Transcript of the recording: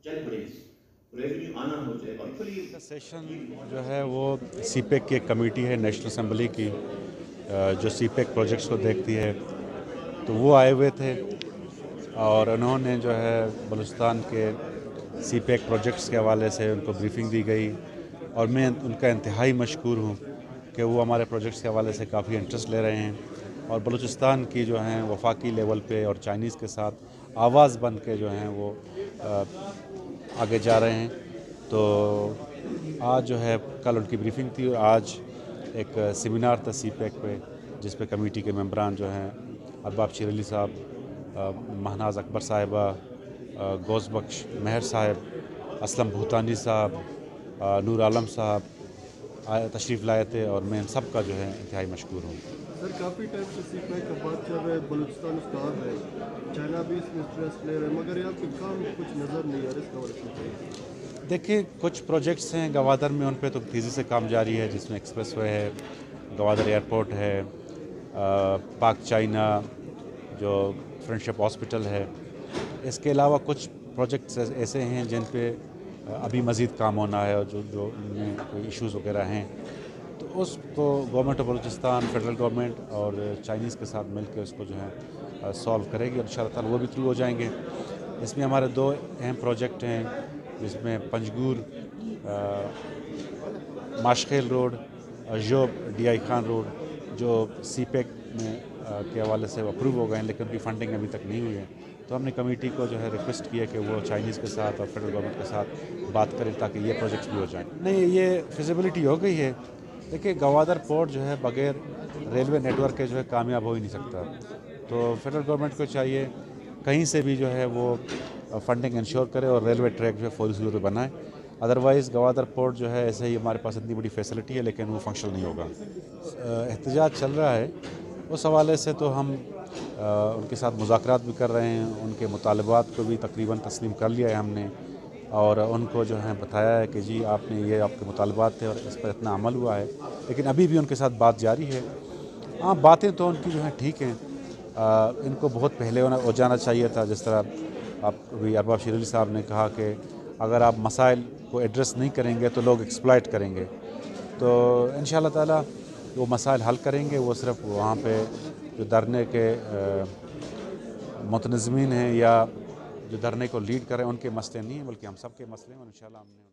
चल पड़े, रेवेन्यू आना हो जाए और इक्वली सेशन जो है वो सीपेक की एक कमेटी है नेशनल असेंबली की, जो सीपेक प्रोजेक्ट्स को देखती है, तो वो आए हुए थे और उन्होंने जो है बलूचिस्तान के सीपेक प्रोजेक्ट्स के हवाले से उनको ब्रीफिंग दी गई और मैं उनका इंतहाई मशकूर हूँ कि वो हमारे प्रोजेक्ट्स के हवाले से काफ़ी इंटरेस्ट ले रहे हैं और बलूचिस्तान की जो हैं वफाकी लेवल पे और चाइनीज़ के साथ आवाज़ बन के जो हैं वो आगे जा रहे हैं। तो आज जो है कल उनकी ब्रीफिंग थी और आज एक सेमिनार था सीपेक पे जिस पे कमेटी के मेंबरान जो हैं अरबाब शेर अली साहब, महनाज अकबर साहिबा, गौस बख्श महर साहब, असलम भूतानी साहब, नूर आलम साहब तशरीफ़ लाए थे और मैं इन सब का जो है इंतहाई मशकूर हूँ। सर काफ़ी टाइम से सीखने का बात चल रहा है, बलूचिस्तान उस्ताद है, चाइना भी इसमें इंटरेस्ट ले रहा है, मगर यहाँ पे काम कुछ नज़र नहीं आ रहा, इसका वजह देखिए कुछ प्रोजेक्ट्स हैं गवादर में, उन पे तो तेज़ी से काम जारी है, जिसमें एक्सप्रेस वे है, गवादर एयरपोर्ट है, पाक चाइना जो फ्रेंडशिप हॉस्पिटल है। इसके अलावा कुछ प्रोजेक्ट्स ऐसे हैं जिन पे अभी मज़ीद काम होना है और जो जो उनमें कोई इश्यूज़ वगैरह हैं, तो उसको government of Balochistan, federal government और चाइनीज़ के साथ मिल के उसको जो है सॉल्व करेगी और इंशाअल्लाह ताला वो भी थ्रू हो जाएंगे। इसमें हमारे दो अहम प्रोजेक्ट हैं जिसमें पंजगूर माशखेल रोड, जोब DI खान रोड जो सीपेक में के हवाले से अप्रूव हो गए हैं लेकिन उनकी फंडिंग अभी तक नहीं हुई है। तो हमने कमेटी को जो है रिक्वेस्ट किया कि वो चाइनीज़ के साथ और फेडरल गवर्नमेंट के साथ बात करें ताकि ये प्रोजेक्ट्स भी हो जाएं। नहीं, ये फिजिबिलिटी हो गई है। देखिए गवादर पोर्ट जो है बगैर रेलवे नेटवर्क के जो है कामयाब हो ही नहीं सकता। तो फेडरल गवर्नमेंट को चाहिए कहीं से भी जो है वो फंडिंग इंश्योर करे और रेलवे ट्रैक जो है फौरी सूरत में बनाए। अदरवाइज़ गवादर पोर्ट जो है ऐसे ही हमारे पास इतनी बड़ी फैसिलिटी है लेकिन वो फंक्शनल नहीं होगा। एहतजाज चल रहा है, उस हवाले से तो हम उनके साथ मुज़ाकरात भी कर रहे हैं, उनके मुतालबात को भी तकरीबन तस्लीम कर लिया है हमने और उनको जो है बताया है कि जी आपने ये आपके मुतालबात थे और इस पर इतना अमल हुआ है, लेकिन अभी भी उनके साथ बात जारी है। हाँ, बातें तो उनकी जो हैं ठीक हैं, इनको बहुत पहले हो जाना चाहिए था। जिस तरह आप अभी अरबाब शेर अली साहब ने कहा कि अगर आप मसाइल को एड्रेस नहीं करेंगे तो लोग एक्सप्लॉइट करेंगे, तो इंशाअल्लाह ताला वो मसाइल हल करेंगे। वो सिर्फ वहाँ पे जो धरने के मुतनज़्ज़मीन हैं या जो धरने को लीड कर रहे हैं उनके मसले नहीं हैं, बल्कि हम सब के मसले हैं और इंशाअल्लाह हमने